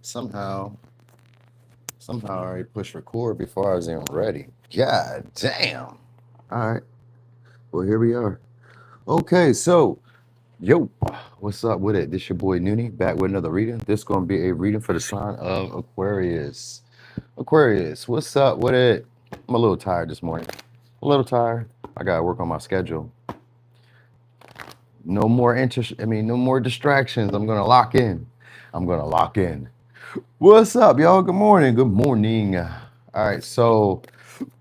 Somehow, somehow I already pushed record before I was even ready. God damn. All right. Well, here we are. Okay, so yo, what's up with it? This your boy Noonie back with another reading. This gonna be a reading for the sign of Aquarius. Aquarius, what's up with it? I'm a little tired this morning. A little tired. I gotta work on my schedule. No more interest. No more distractions. I'm gonna lock in. I'm gonna lock in. What's up, y'all? Good morning. Good morning. All right, so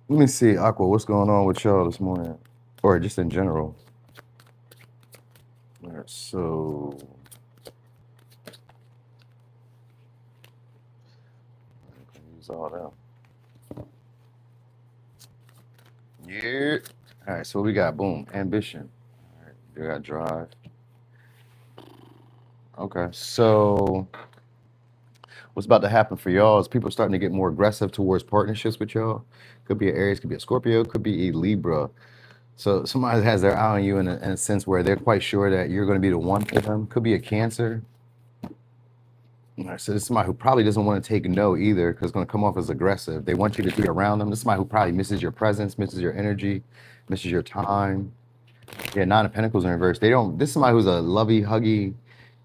let me see, Aqua, what's going on with y'all this morning? Or just in general. All right, so I can use all that. Yeah. All right, so we got boom, ambition. All right, we got drive. Okay, so what's about to happen for y'all is people starting to get more aggressive towards partnerships with y'all. Could be an Aries, could be a Scorpio, could be a Libra. So somebody has their eye on you in a sense where they're quite sure that you're going to be the one for them. Could be a Cancer. All right, so this is somebody who probably doesn't want to take no either because it's going to come off as aggressive. They want you to be around them. This is somebody who probably misses your presence, misses your energy, misses your time. Yeah, Nine of Pentacles in reverse. They don't. This is somebody who's a lovey, huggy,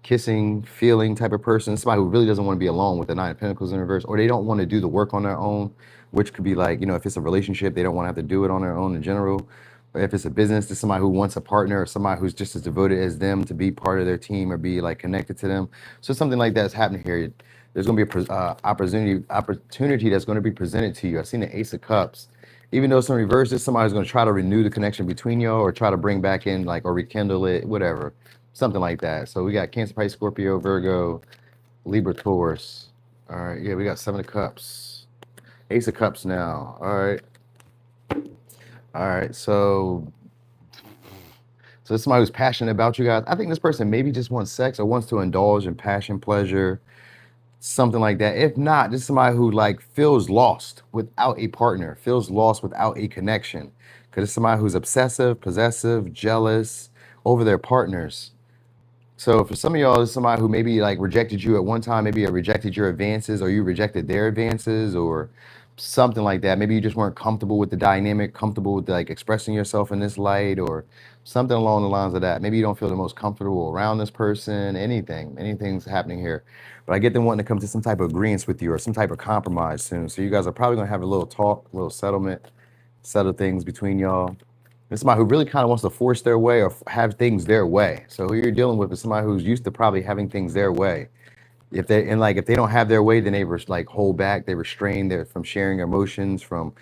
kissing, feeling type of person. Somebody who really doesn't want to be alone with the Nine of Pentacles in reverse, or they don't want to do the work on their own, which could be like, if it's a relationship, they don't want to have to do it on their own in general. Or if it's a business, this is somebody who wants a partner or somebody who's just as devoted as them to be part of their team or be like connected to them. So something like that's happening here. There's going to be a opportunity that's going to be presented to you. I've seen the Ace of Cups. Even though it's in reverse, this somebody's going to try to renew the connection between y'all or try to bring back in like or rekindle it, whatever, something like that. So we got Cancer, Pisces, Scorpio, Virgo, Libra, Taurus. All right, yeah, we got Seven of Cups, Ace of Cups now. All right. So this is somebody who's passionate about you guys. I think this person maybe just wants sex or wants to indulge in passion, pleasure, something like that. If not, this is somebody who like feels lost without a partner, feels lost without a connection. Because it's somebody who's obsessive, possessive, jealous over their partners. So for some of y'all, it's somebody who maybe like rejected you at one time, maybe rejected your advances or you rejected their advances or something like that. Maybe you just weren't comfortable with the dynamic, comfortable with like expressing yourself in this light or something along the lines of that. Maybe you don't feel the most comfortable around this person, anything's happening here. But I get them wanting to come to some type of agreement with you or some type of compromise soon. So you guys are probably gonna have a little talk, a little settlement, settle things between y'all. It's somebody who really kind of wants to force their way or have things their way. So who you're dealing with is somebody who's used to probably having things their way. If they don't have their way, then they like hold back, they restrain their from sharing emotions, from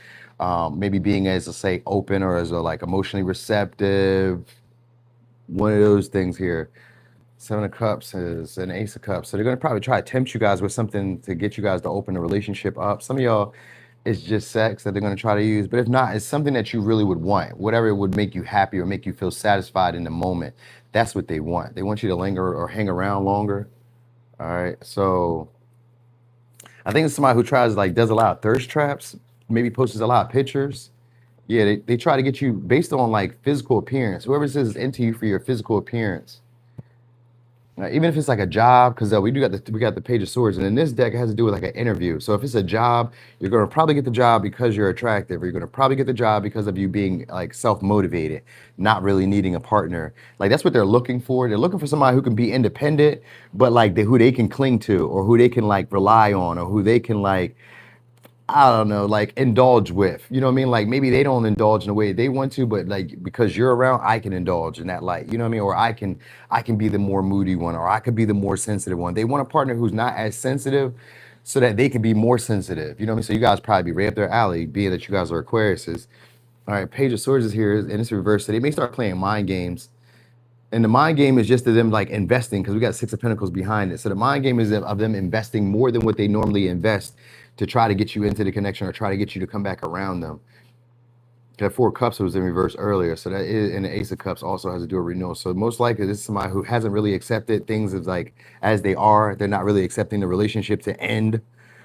maybe being as let's say open or as a like emotionally receptive. One of those things here. Seven of Cups is an Ace of Cups. So they're gonna probably try to tempt you guys with something to get you guys to open the relationship up. Some of y'all, it's just sex that they're gonna try to use. But if not, it's something that you really would want. Whatever would make you happy or make you feel satisfied in the moment. That's what they want. They want you to linger or hang around longer. All right. So I think it's somebody who tries like does a lot of thirst traps, maybe posts a lot of pictures. Yeah, they try to get you based on like physical appearance. Whoever says is into you for your physical appearance. Even if it's like a job, because we got the Page of Swords, and in this deck it has to do with like an interview. So if it's a job, you're gonna probably get the job because you're attractive, or you're gonna probably get the job because of you being like self-motivated, not really needing a partner. Like that's what they're looking for. They're looking for somebody who can be independent, but like who they can cling to, or who they can like rely on, or who they can like I don't know, like indulge with. You know what I mean? Like maybe they don't indulge in the way they want to, but like because you're around, I can indulge in that light. You know what I mean? Or I can be the more moody one, or I could be the more sensitive one. They want a partner who's not as sensitive so that they can be more sensitive. You know what I mean? So you guys probably be right up their alley, being that you guys are Aquariuses. All right, Page of Swords is here, and it's reversed. So they may start playing mind games. And the mind game is just of them like investing because we got Six of Pentacles behind it. So the mind game is of them investing more than what they normally invest to try to get you into the connection or try to get you to come back around them. That Four of Cups was in reverse earlier. So that is, and the Ace of Cups also has to do a renewal. So most likely this is somebody who hasn't really accepted things as like as they are. They're not really accepting the relationship to end.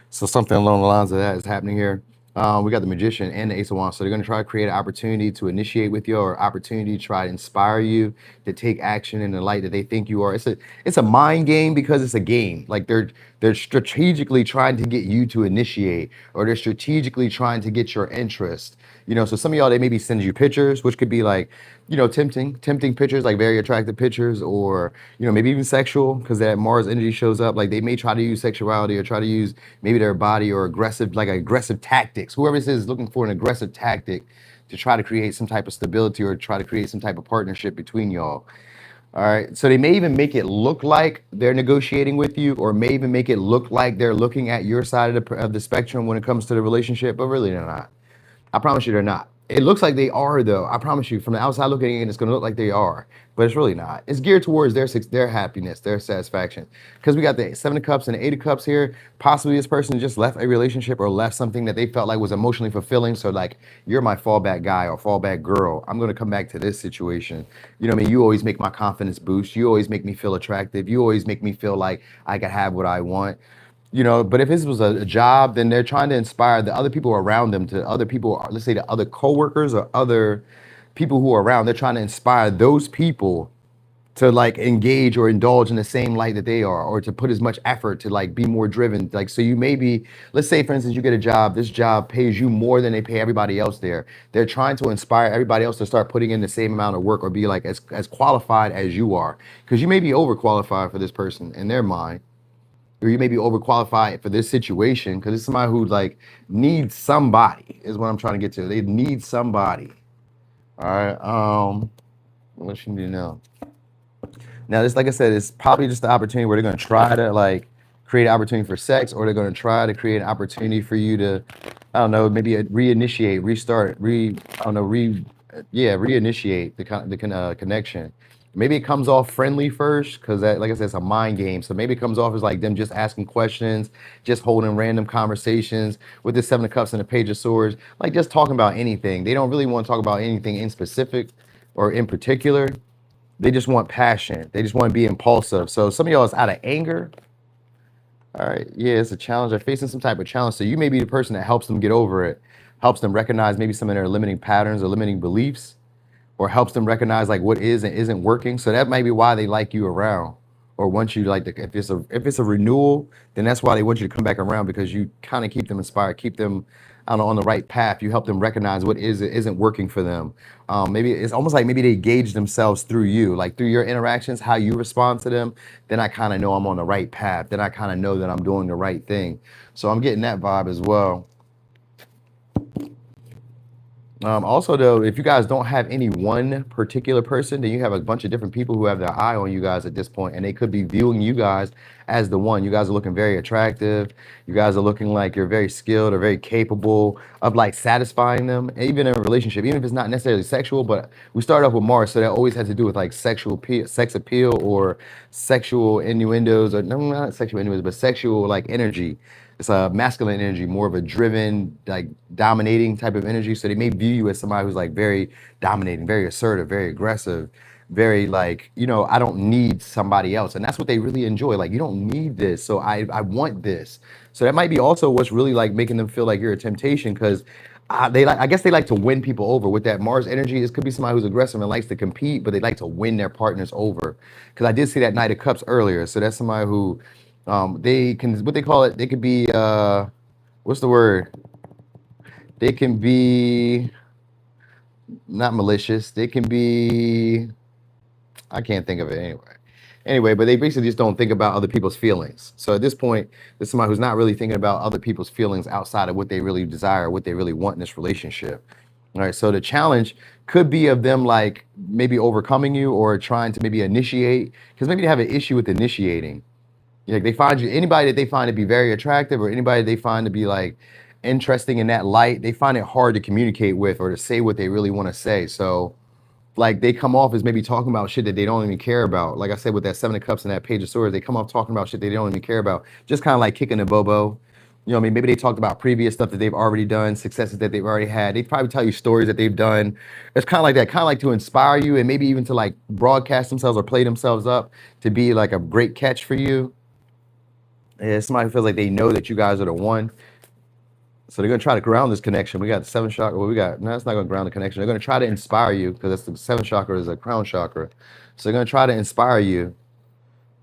So something along the lines of that is happening here. We got the Magician and the Ace of Wands. So they're going to try to create an opportunity to initiate with you or opportunity to try to inspire you to take action in the light that they think you are. It's a mind game because it's a game. Like They're strategically trying to get you to initiate, or they're strategically trying to get your interest. So some of y'all, they maybe send you pictures, which could be like, tempting pictures, like very attractive pictures, or, maybe even sexual, because that Mars energy shows up. Like they may try to use sexuality or try to use maybe their body or aggressive tactics. Whoever this is looking for an aggressive tactic to try to create some type of stability or try to create some type of partnership between y'all. All right. So they may even make it look like they're negotiating with you, or may even make it look like they're looking at your side of the spectrum when it comes to the relationship, but really they're not. I promise you they're not. It looks like they are, though. I promise you, from the outside looking in, it's going to look like they are, but it's really not. It's geared towards their happiness, their satisfaction. Because we got the Seven of Cups and the Eight of Cups here. Possibly this person just left a relationship or left something that they felt like was emotionally fulfilling. So like, you're my fallback guy or fallback girl. I'm going to come back to this situation. You know what I mean? You always make my confidence boost. You always make me feel attractive. You always make me feel like I can have what I want. But if this was a job, then they're trying to inspire the other people around them, to other people, let's say the other coworkers or other people who are around. They're trying to inspire those people to like engage or indulge in the same light that they are, or to put as much effort to like be more driven. Like, so you maybe, let's say for instance, you get a job, this job pays you more than they pay everybody else there. They're trying to inspire everybody else to start putting in the same amount of work or be like as qualified as you are. Because you may be overqualified for this person in their mind, or you may be overqualified for this situation, because it's somebody who like needs somebody, is what I'm trying to get to. They need somebody. All right. What you need to know. Now, this, like I said, it's probably just the opportunity where they're going to try to like create an opportunity for sex, or they're going to try to create an opportunity for you to, I don't know, maybe reinitiate, restart, reinitiate the connection. Maybe it comes off friendly first, because that, like I said, it's a mind game. So maybe it comes off as like them just asking questions, just holding random conversations with the Seven of Cups and the Page of Swords, like just talking about anything. They don't really want to talk about anything in specific or in particular. They just want passion. They just want to be impulsive. So some of y'all is out of anger. All right. Yeah, it's a challenge. They're facing some type of challenge. So you may be the person that helps them get over it, helps them recognize maybe some of their limiting patterns or limiting beliefs, or helps them recognize like what is and isn't working. So that might be why they like you around, or want you like to, if it's a renewal, then that's why they want you to come back around, because you kind of keep them inspired, keep them, I don't know, on the right path. You help them recognize what is and isn't working for them. Maybe it's almost like maybe they gauge themselves through you, like through your interactions, how you respond to them. Then I kind of know I'm on the right path. Then I kind of know that I'm doing the right thing. So I'm getting that vibe as well. Also, though, if you guys don't have any one particular person, then you have a bunch of different people who have their eye on you guys at this point, and they could be viewing you guys as the one. You guys are looking very attractive. You guys are looking like you're very skilled or very capable of like satisfying them, even in a relationship, even if it's not necessarily sexual. But we start off with Mars, so that always has to do with like sex appeal, or sexual innuendos, or no, not sexual innuendos, but sexual like energy. It's a masculine energy, more of a driven, like dominating type of energy. So they may view you as somebody who's like very dominating, very assertive, very aggressive, very like, I don't need somebody else. And that's what they really enjoy. Like, you don't need this, so I want this. So that might be also what's really like making them feel like you're a temptation, because I guess they like to win people over with that Mars energy. This could be somebody who's aggressive and likes to compete, but they like to win their partners over. Because I did see that Knight of Cups earlier. So that's somebody who, they can, what they call it, they could be, what's the word? They can be not malicious. They can be, I can't think of it anyway, but they basically just don't think about other people's feelings. So at this point, there's somebody who's not really thinking about other people's feelings outside of what they really desire, what they really want in this relationship. All right, so the challenge could be of them like maybe overcoming you, or trying to maybe initiate, because maybe they have an issue with initiating. Like they find you, anybody that they find to be very attractive, or anybody they find to be like interesting in that light, they find it hard to communicate with or to say what they really want to say. So like they come off as maybe talking about shit that they don't even care about. Like I said, with that Seven of Cups and that Page of Swords, they come off talking about shit they don't even care about. Just kind of like kicking the bobo. You know what I mean? Maybe they talked about previous stuff that they've already done, successes that they've already had. They probably tell you stories that they've done. It's kind of like that, kind of like to inspire you, and maybe even to like broadcast themselves or play themselves up to be like a great catch for you. Yeah, somebody feels like they know that you guys are the one. So they're going to try to ground this connection. We got the seventh chakra. No, it's not going to ground the connection. They're going to try to inspire you, because the seventh chakra is a crown chakra. So they're going to try to inspire you.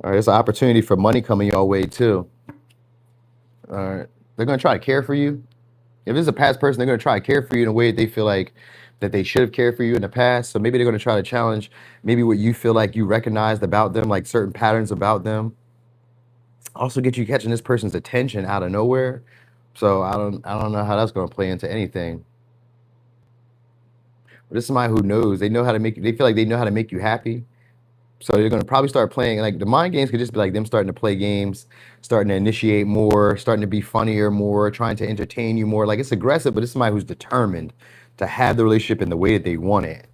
All right, there's an opportunity for money coming your way too. All right. They're gonna try to care for you. If it's a past person, they're gonna try to care for you in a way that they feel like that they should have cared for you in the past. So maybe they're gonna try to challenge maybe what you feel like you recognized about them, like certain patterns about them. Also get you catching this person's attention out of nowhere. So I don't know how that's gonna play into anything. But this is somebody who knows they know how to make you. They feel like they know how to make you happy. So they're gonna probably start playing like the mind games could just be like them starting to play games, starting to initiate more, starting to be funnier more, trying to entertain you more. Like it's aggressive, but it's somebody who's determined to have the relationship in the way that they want it.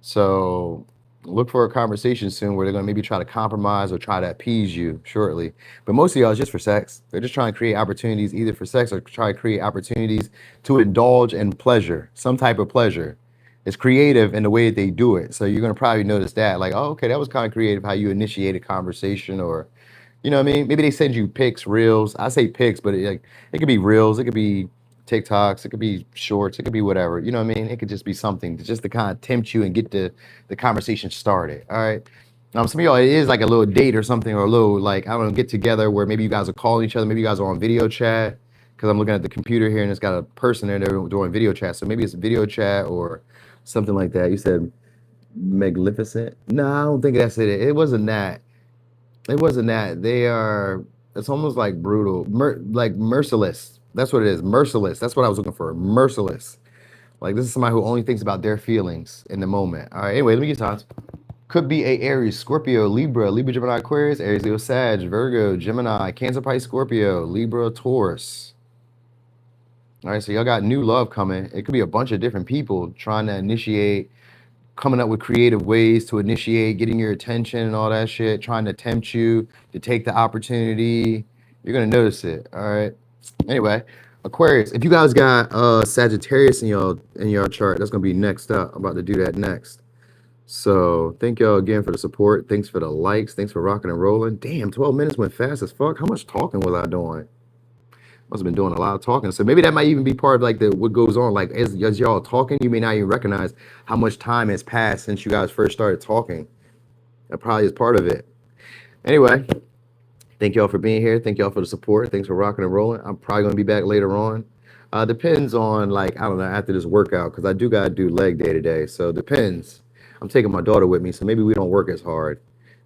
So look for a conversation soon where they're gonna maybe try to compromise or try to appease you shortly. But most of y'all is just for sex. They're just trying to create opportunities either for sex or try to create opportunities to indulge in pleasure, some type of pleasure. It's creative in the way that they do it. So you're gonna probably notice that, like, oh, okay, that was kind of creative how you initiate a conversation, or you know what I mean? Maybe they send you pics, reels. I say pics, but it could be reels, it could be TikToks, it could be shorts, it could be whatever. You know what I mean? It could just be something to just to kind of tempt you and get the conversation started. All right. Some of y'all, it is like a little date or something, or a little like I don't know, get together where maybe you guys are calling each other, maybe you guys are on video chat. Because I'm looking at the computer here and it's got a person there doing video chat. So maybe it's a video chat or something like that. You said magnificent? No, I don't think that's it. It wasn't that. It wasn't that. They are. It's almost like brutal, like merciless. That's what it is. Merciless. That's what I was looking for. Merciless. Like this is somebody who only thinks about their feelings in the moment. All right. Anyway, let me get signs. Could be a Aries, Scorpio, Libra, Gemini, Aquarius, Aries, Leo, Sag, Virgo, Gemini, Cancer, Pisces, Scorpio, Libra, Taurus. All right. So y'all got new love coming. It could be a bunch of different people trying to initiate, coming up with creative ways to initiate, getting your attention and all that shit, trying to tempt you to take the opportunity. You're gonna notice it. All right. Anyway, Aquarius. If you guys got Sagittarius in your chart, that's gonna be next up. I'm about to do that next. So thank y'all again for the support. Thanks for the likes. Thanks for rocking and rolling. Damn, 12 minutes went fast as fuck. How much talking was I doing? Must have been doing a lot of talking. So maybe that might even be part of like the what goes on. Like as y'all talking, you may not even recognize how much time has passed since you guys first started talking. That probably is part of it. Anyway, thank y'all for being here. Thank y'all for the support. Thanks for rocking and rolling. I'm probably gonna be back later on. Depends on like, I don't know, after this workout, because I do gotta do leg day today. So depends. I'm taking my daughter with me, so maybe we don't work as hard.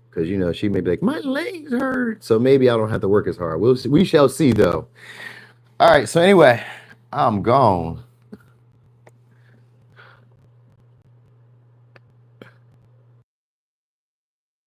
Because you know, she may be like, my legs hurt. So maybe I don't have to work as hard. We shall see though. All right, so anyway, I'm gone.